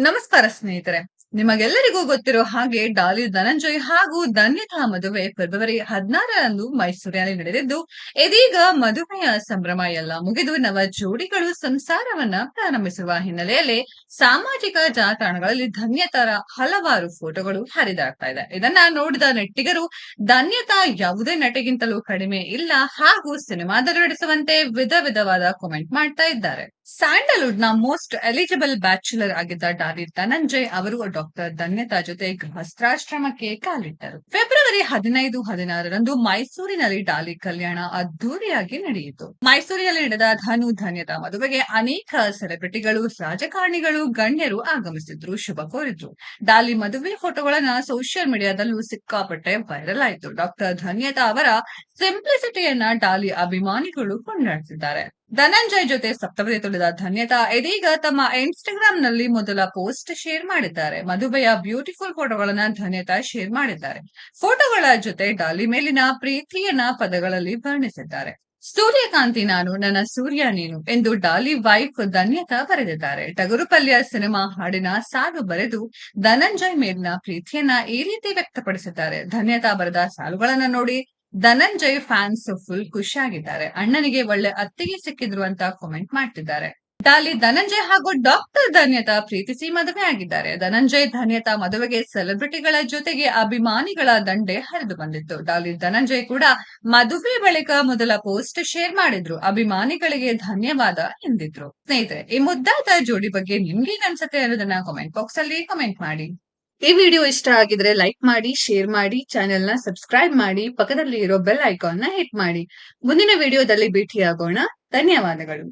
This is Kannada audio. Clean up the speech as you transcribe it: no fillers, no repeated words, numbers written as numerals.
ನಮಸ್ಕಾರ ಸ್ನೇಹಿತರೆ. ನಿಮಗೆಲ್ಲರಿಗೂ ಗೊತ್ತಿರೋ ಹಾಗೆ ಡಾಲಿ ಧನಂಜಯ್ ಹಾಗೂ ಧನ್ಯತಾ ಮದುವೆ ಫೆಬ್ರವರಿ 16ರಂದು ಮೈಸೂರಿನಲ್ಲಿ ನಡೆದಿದ್ದು, ಇದೀಗ ಮದುವೆಯ ಸಂಭ್ರಮ ಎಲ್ಲ ಮುಗಿದು ನವ ಜೋಡಿಗಳು ಸಂಸಾರವನ್ನ ಪ್ರಾರಂಭಿಸಿರುವ ಹಿನ್ನೆಲೆಯಲ್ಲಿ ಸಾಮಾಜಿಕ ಜಾಲತಾಣಗಳಲ್ಲಿ ಧನ್ಯತಾರ ಹಲವಾರು ಫೋಟೋಗಳು ಹರಿದಾಡ್ತಾ ಇದೆ. ಇದನ್ನ ನೋಡಿದ ನೆಟ್ಟಿಗರು ಧನ್ಯತಾ ಯಾವುದೇ ನಟಿಗಿಂತಲೂ ಕಡಿಮೆ ಇಲ್ಲ ಹಾಗೂ ಸಿನಿಮಾದಲ್ಲಿ ನಟಿಸುವಂತೆ ವಿಧವಾದ ಕಾಮೆಂಟ್ ಮಾಡ್ತಾ ಇದ್ದಾರೆ. ಸ್ಯಾಂಡಲ್ವುಡ್ ನ ಮೋಸ್ಟ್ ಎಲಿಜಿಬಲ್ ಬ್ಯಾಚುಲರ್ ಆಗಿದ್ದ ಡಾಲಿ ಧನಂಜಯ್ ಅವರು ಡಾಕ್ಟರ್ ಧನ್ಯತಾ ಜೊತೆ ಗೃಹಸ್ಥಾಶ್ರಮಕ್ಕೆ ಕಾಲಿಟ್ಟರು. ಫೆಬ್ರವರಿ 15-16ರಂದು ಮೈಸೂರಿನಲ್ಲಿ ಡಾಲಿ ಕಲ್ಯಾಣ ಅದ್ದೂರಿಯಾಗಿ ನಡೆಯಿತು. ಮೈಸೂರಿನಲ್ಲಿ ನಡೆದ ಧನ್ಯತಾ ಮದುವೆಗೆ ಅನೇಕ ಸೆಲೆಬ್ರಿಟಿಗಳು, ರಾಜಕಾರಣಿಗಳು, ಗಣ್ಯರು ಆಗಮಿಸಿದ್ರು, ಶುಭ ಕೋರಿದ್ರು. ಡಾಲಿ ಮದುವೆ ಫೋಟೋಗಳನ್ನ ಸೋಷಿಯಲ್ ಮೀಡಿಯಾದಲ್ಲೂ ಸಿಕ್ಕಾಪಟ್ಟೆ ವೈರಲ್ ಆಯಿತು. ಡಾಕ್ಟರ್ ಧನ್ಯತಾ ಅವರ ಸಿಂಪ್ಲಿಸಿಟಿಯನ್ನ ಡಾಲಿ ಅಭಿಮಾನಿಗಳು ಕೊಂಡಾಡ್ತಿದ್ದಾರೆ. ಧನಂಜಯ್ ಜೊತೆ ಸಪ್ತಪದಿ ತುಳಿದ ಧನ್ಯತಾ ಇದೀಗ ತಮ್ಮ ಇನ್ಸ್ಟಾಗ್ರಾಮ್ ನಲ್ಲಿ ಮೊದಲ ಪೋಸ್ಟ್ ಶೇರ್ ಮಾಡಿದ್ದಾರೆ. ಮದುವೆಯ ಬ್ಯೂಟಿಫುಲ್ ಫೋಟೋಗಳನ್ನ ಧನ್ಯತಾ ಶೇರ್ ಮಾಡಿದ್ದಾರೆ. ಫೋಟೋಗಳ ಜೊತೆ ಡಾಲಿ ಮೇಲಿನ ಪ್ರೀತಿಯನ್ನ ಪದಗಳಲ್ಲಿ ವರ್ಣಿಸಿದ್ದಾರೆ. ಸೂರ್ಯಕಾಂತಿ ನಾನು, ನನ್ನ ಸೂರ್ಯ ನೀನು ಎಂದು ಡಾಲಿ ವೈಫ್ ಧನ್ಯತಾ ಬರೆದಿದ್ದಾರೆ. ಟಗರುಪಲ್ಯ ಸಿನಿಮಾ ಹಾಡಿನ ಸಾಲು ಬರೆದು ಧನಂಜಯ್ ಮೇಲಿನ ಪ್ರೀತಿಯನ್ನ ಈ ರೀತಿ ವ್ಯಕ್ತಪಡಿಸಿದ್ದಾರೆ. ಧನ್ಯತಾ ಬರೆದ ಸಾಲುಗಳನ್ನ ನೋಡಿ ಧನಂಜಯ್ ಫ್ಯಾನ್ಸ್ ಫುಲ್ ಖುಷಿಯಾಗಿದ್ದಾರೆ. ಅಣ್ಣನಿಗೆ ಒಳ್ಳೆ ಅತ್ತಿಗೆ ಸಿಕ್ಕಿದ್ರು ಅಂತ ಕಾಮೆಂಟ್ ಮಾಡ್ತಿದ್ದಾರೆ. ಡಾಲಿ ಧನಂಜಯ್ ಹಾಗೂ ಡಾಕ್ಟರ್ ಧನ್ಯತಾ ಪ್ರೀತಿಸಿ ಮದುವೆ ಆಗಿದ್ದಾರೆ. ಧನಂಜಯ್ ಧನ್ಯತಾ ಮದುವೆಗೆ ಸೆಲೆಬ್ರಿಟಿಗಳ ಜೊತೆಗೆ ಅಭಿಮಾನಿಗಳ ದಂಡೆ ಹರಿದು ಬಂದಿತ್ತು. ಡಾಲಿ ಧನಂಜಯ್ ಕೂಡ ಮದುವೆ ಬಳಿಕ ಮೊದಲ ಪೋಸ್ಟ್ ಶೇರ್ ಮಾಡಿದ್ರು. ಅಭಿಮಾನಿಗಳಿಗೆ ಧನ್ಯವಾದ ಎಂದಿದ್ರು. ಸ್ನೇಹಿತರೆ, ಈ ಮುದ್ದಾದ ಜೋಡಿ ಬಗ್ಗೆ ನಿಮ್ಗೆ ಅನ್ಸುತ್ತೆ ಅನ್ನೋದನ್ನ ಕಾಮೆಂಟ್ ಬಾಕ್ಸ್ ಅಲ್ಲಿ ಕಾಮೆಂಟ್ ಮಾಡಿ. ಈ ವಿಡಿಯೋ ಇಷ್ಟ ಆಗಿದ್ರೆ ಲೈಕ್ ಮಾಡಿ, ಶೇರ್ ಮಾಡಿ, ಚಾನೆಲ್ ನ ಸಬ್ಸ್ಕ್ರೈಬ್ ಮಾಡಿ, ಪಕ್ಕದಲ್ಲಿ ಇರೋ ಬೆಲ್ ಐಕಾನ್ ನ ಹಿಟ್ ಮಾಡಿ. ಮುಂದಿನ ವಿಡಿಯೋದಲ್ಲಿ ಭೇಟಿಯಾಗೋಣ. ಧನ್ಯವಾದಗಳು.